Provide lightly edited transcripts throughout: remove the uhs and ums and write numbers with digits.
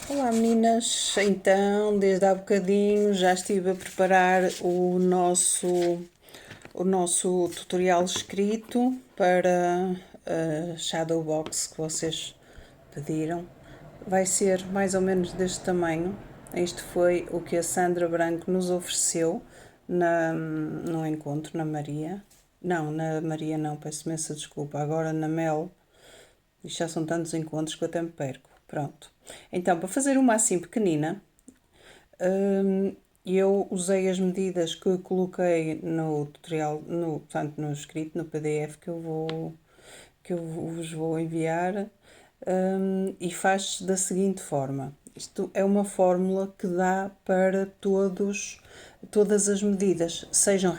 Olá meninas, então desde há bocadinho já estive a preparar o nosso tutorial escrito para a Shadow Box que vocês pediram. Vai ser mais ou menos deste tamanho. Este foi o que a Sandra Branco nos ofereceu no encontro na Maria. Não, na Maria não, peço imensa desculpa. Agora na Mel. Isto já são tantos encontros que eu até me perco. Pronto. Então, para fazer uma assim pequenina, eu usei as medidas que coloquei no tutorial, portanto, no escrito, no PDF que eu vos vou enviar, e faz da seguinte forma. Isto é uma fórmula que dá para todas as medidas, sejam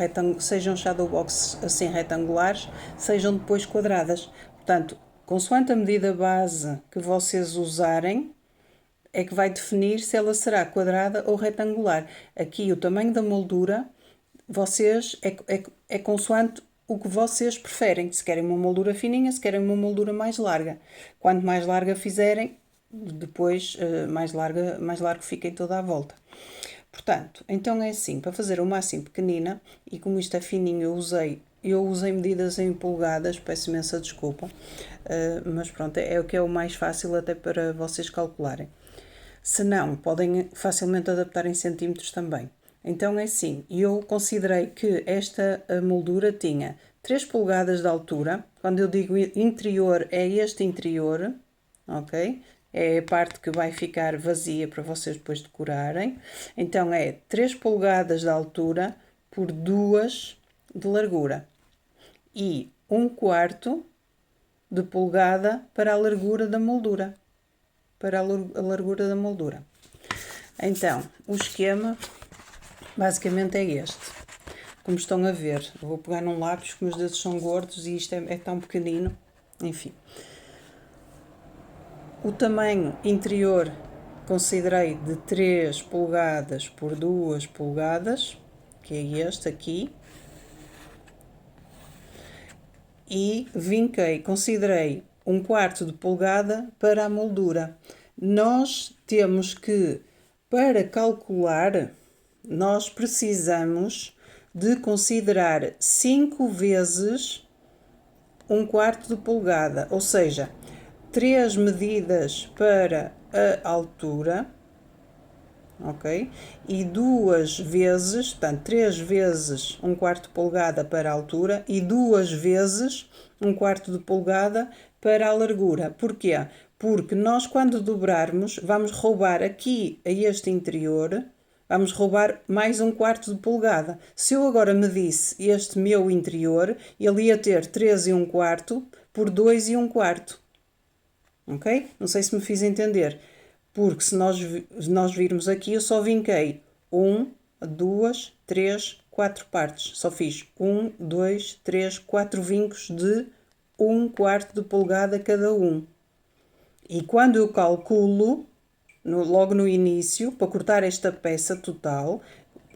shadow boxes assim retangulares, sejam depois quadradas. Portanto, consoante a medida base que vocês usarem, é que vai definir se ela será quadrada ou retangular. Aqui o tamanho da moldura, é consoante o que vocês preferem. Se querem uma moldura fininha, se querem uma moldura mais larga. Quanto mais larga fizerem, depois mais largo fica em toda a volta. Portanto, então é assim, para fazer uma assim pequenina, e como isto é fininho, eu usei medidas em polegadas, peço imensa desculpa, mas pronto, é o que é o mais fácil até para vocês calcularem. Se não, podem facilmente adaptar em centímetros também. Então é assim, eu considerei que esta moldura tinha 3 polegadas de altura. Quando eu digo interior, é este interior, ok? É a parte que vai ficar vazia para vocês depois decorarem. Então é 3 polegadas de altura por 2 de largura. E 1/4 de polegada para a largura da moldura. Para a largura da moldura. Então, o esquema basicamente é este. Como estão a ver, eu vou pegar num lápis, porque meus dedos são gordos e isto é tão pequenino. Enfim. O tamanho interior considerei de 3 polegadas por 2 polegadas, que é este aqui. E considerei 1/4 de polegada para a moldura. Nós temos que, para calcular, nós precisamos de considerar 5 vezes 1/4 de polegada, ou seja, 3 medidas para a altura, ok? E 2 vezes, portanto, 3 vezes 1/4 de polegada para a altura e 2 vezes 1/4 de polegada para a largura. Porquê? Porque nós, quando dobrarmos, vamos roubar aqui a este interior, vamos roubar mais 1/4 de polegada. Se eu agora medisse este meu interior, ele ia ter 3 1/4 por 2 1/4. Ok? Não sei se me fiz entender. Porque se nós virmos aqui, eu só vinquei 1, 2, 3, 4 partes. Só fiz 1, 2, 3, 4 vincos de 1/4 de polegada cada um. E quando eu calculo, logo no início, para cortar esta peça total,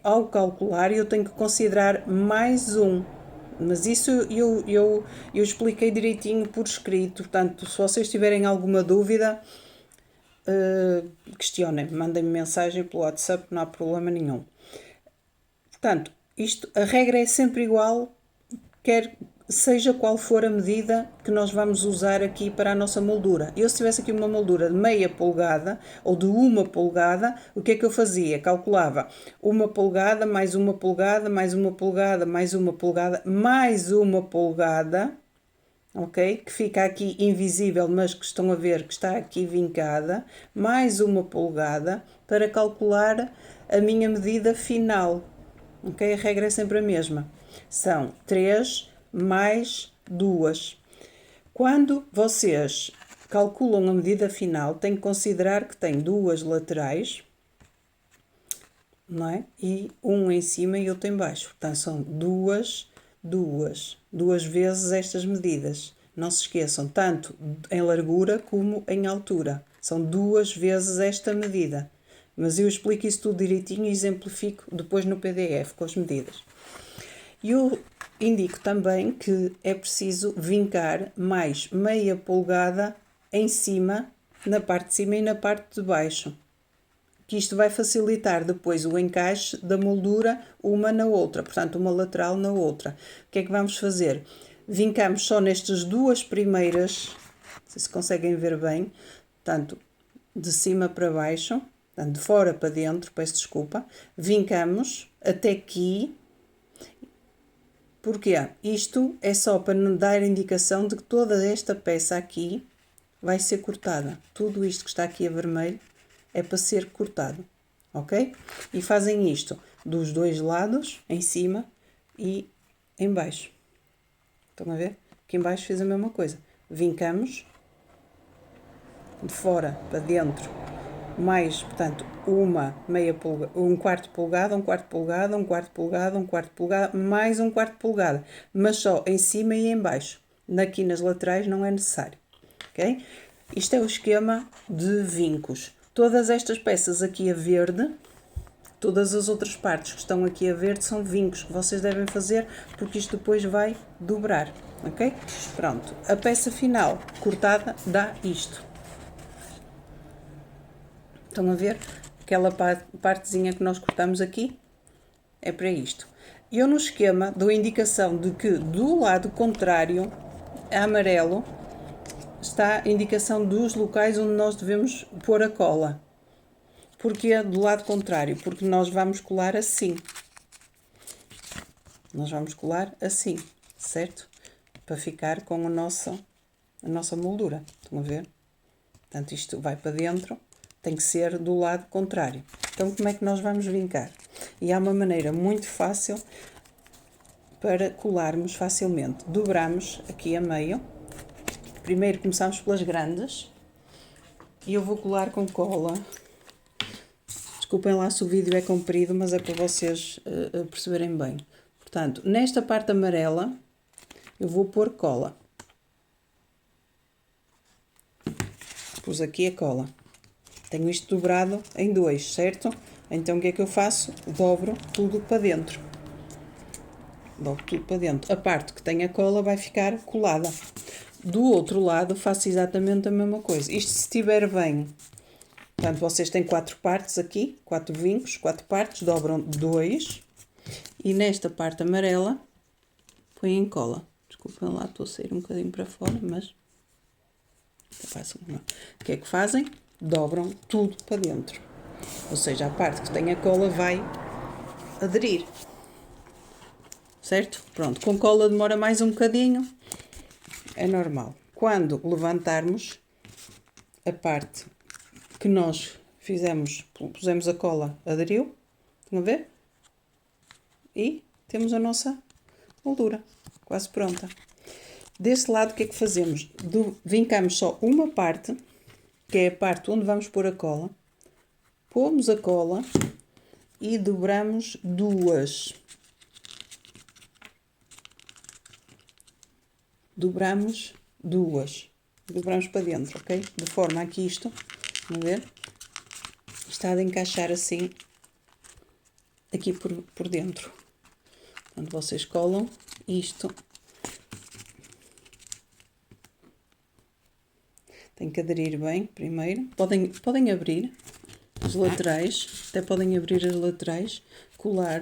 ao calcular eu tenho que considerar mais um. Mas isso eu expliquei direitinho por escrito. Portanto, se vocês tiverem alguma dúvida, questionem-me, mandem-me mensagem pelo WhatsApp, não há problema nenhum. Portanto, a regra é sempre igual, quer seja qual for a medida que nós vamos usar aqui para a nossa moldura. Eu, se tivesse aqui uma moldura de meia polegada ou de 1 polegada, o que é que eu fazia? Calculava 1 polegada, mais 1 polegada, mais 1 polegada, mais 1 polegada, mais 1 polegada, ok? Que fica aqui invisível, mas que estão a ver que está aqui vincada, mais 1 polegada, para calcular a minha medida final, ok? A regra é sempre a mesma. São 3 mais 2. Quando vocês calculam a medida final, têm que considerar que tem 2 laterais, não é? E um em cima e outro em baixo. Portanto, são duas vezes estas medidas. Não se esqueçam, tanto em largura como em altura. São 2 vezes esta medida. Mas eu explico isso tudo direitinho e exemplifico depois no PDF com as medidas. E eu indico também que é preciso vincar mais meia polegada em cima na parte de cima e na parte de baixo. Que isto vai facilitar depois o encaixe da moldura uma na outra, portanto uma lateral na outra. O que é que vamos fazer? Vincamos só nestas duas primeiras, não sei se conseguem ver bem, portanto de cima para baixo, portanto de fora para dentro, peço desculpa, vincamos até aqui. Porquê? Isto é só para nos dar indicação de que toda esta peça aqui vai ser cortada. Tudo isto que está aqui a vermelho é para ser cortado, ok? E fazem isto dos dois lados, em cima e em baixo. Estão a ver? Aqui em baixo fiz a mesma coisa. Vincamos de fora para dentro, mais, portanto, um quarto de polegada, um quarto de polegada, um quarto de polegada, um quarto de polegada, mais um quarto de polegada, mas só em cima e em baixo. Aqui nas laterais não é necessário, ok? Isto é o esquema de vincos. Todas estas peças aqui a verde, todas as outras partes que estão aqui a verde são vincos que vocês devem fazer porque isto depois vai dobrar, ok? Pronto, a peça final cortada dá isto. Estão a ver? Aquela partezinha que nós cortamos aqui é para isto. Eu no esquema dou indicação de que do lado contrário, amarelo, está a indicação dos locais onde nós devemos pôr a cola. Porquê do lado contrário? Porque nós vamos colar assim. Nós vamos colar assim, certo? Para ficar com a nossa moldura. Estão a ver? Portanto, isto vai para dentro, tem que ser do lado contrário. Então, como é que nós vamos vincar? E há uma maneira muito fácil para colarmos facilmente. Dobramos aqui a meio. Primeiro começamos pelas grandes e eu vou colar com cola. Desculpem lá se o vídeo é comprido, mas é para vocês perceberem bem. Portanto, nesta parte amarela eu vou pôr cola. Pus aqui a cola. Tenho isto dobrado em dois, certo? Então o que é que eu faço? Dobro tudo para dentro. Dobro tudo para dentro. A parte que tem a cola vai ficar colada. Do outro lado faço exatamente a mesma coisa. Isto se estiver bem. Portanto, vocês têm 4 partes aqui, 4 vincos, 4 partes, dobram 2. E nesta parte amarela, põem cola. Desculpem lá, estou a sair um bocadinho para fora, mas... O que é que fazem? Dobram tudo para dentro. Ou seja, a parte que tem a cola vai aderir. Certo? Pronto, com cola demora mais um bocadinho. É normal. Quando levantarmos a parte que nós fizemos, pusemos a cola, aderiu, estão a ver? E temos a nossa moldura quase pronta. Deste lado, o que é que fazemos? Vincamos só uma parte, que é a parte onde vamos pôr a cola, pomos a cola e dobramos duas. Dobramos duas. Dobramos para dentro, ok? De forma a que isto, vamos ver, está a encaixar assim aqui por dentro. Quando vocês colam isto, tem que aderir bem primeiro. Podem abrir as laterais, até podem abrir as laterais, colar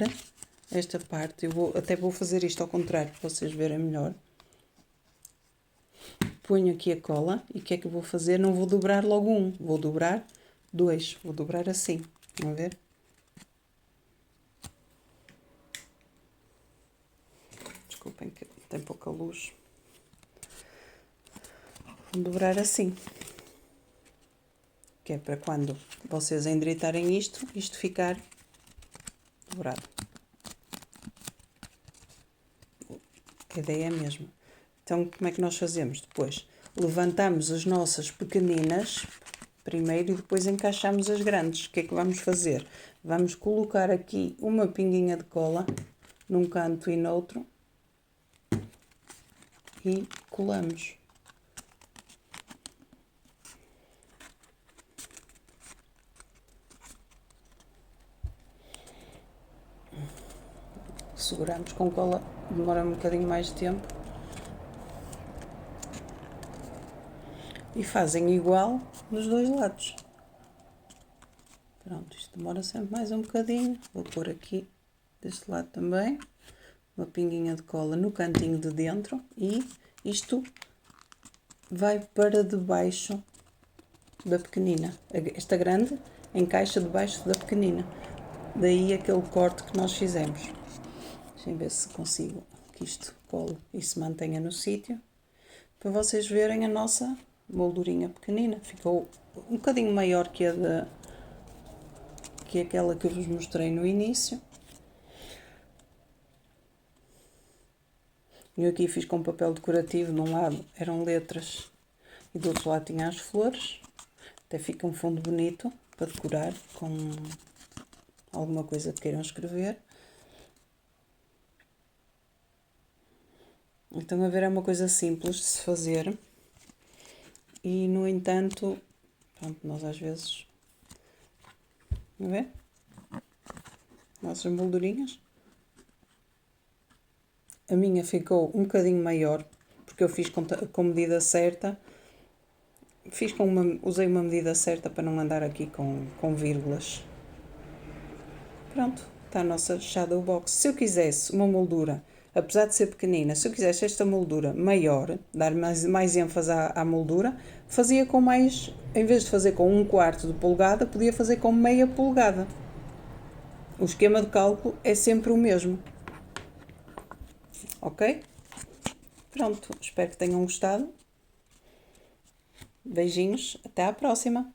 esta parte. Até vou fazer isto ao contrário para vocês verem melhor. Ponho aqui a cola e o que é que eu vou fazer? Não vou dobrar logo um, vou dobrar dois. Vou dobrar assim, vão ver? Desculpem que tem pouca luz. Vou dobrar assim. Que é para quando vocês endireitarem isto ficar dobrado. A ideia é a mesma. Então, como é que nós fazemos? Depois, levantamos as nossas pequeninas primeiro e depois encaixamos as grandes. O que é que vamos fazer? Vamos colocar aqui uma pinguinha de cola num canto e noutro e colamos. Seguramos com cola, demora um bocadinho mais de tempo. e fazem igual nos dois lados. Pronto, isto demora sempre mais um bocadinho. Vou pôr aqui deste lado também uma pinguinha de cola no cantinho de dentro e isto vai para debaixo da pequenina. Esta grande encaixa debaixo da pequenina. Daí aquele corte que nós fizemos. Deixem ver se consigo que isto cole e se mantenha no sítio. Para vocês verem a nossa moldurinha pequenina. Ficou um bocadinho maior que aquela que eu vos mostrei no início. Eu aqui fiz com papel decorativo, de um lado eram letras e do outro lado tinha as flores. Até fica um fundo bonito para decorar com alguma coisa que queiram escrever. Então, a ver, é uma coisa simples de se fazer e, no entanto, pronto, nós às vezes, não é? Nossas moldurinhas. A minha ficou um bocadinho maior, porque eu fiz com medida certa. Usei uma medida certa para não andar aqui com vírgulas. Pronto, está a nossa shadow box. Se eu quisesse uma moldura, apesar de ser pequenina, se eu quisesse esta moldura maior, dar mais ênfase à moldura, fazia com mais, em vez de fazer com 1/4 de polegada, podia fazer com meia polegada. O esquema de cálculo é sempre o mesmo. Ok? Pronto, espero que tenham gostado. Beijinhos, até à próxima!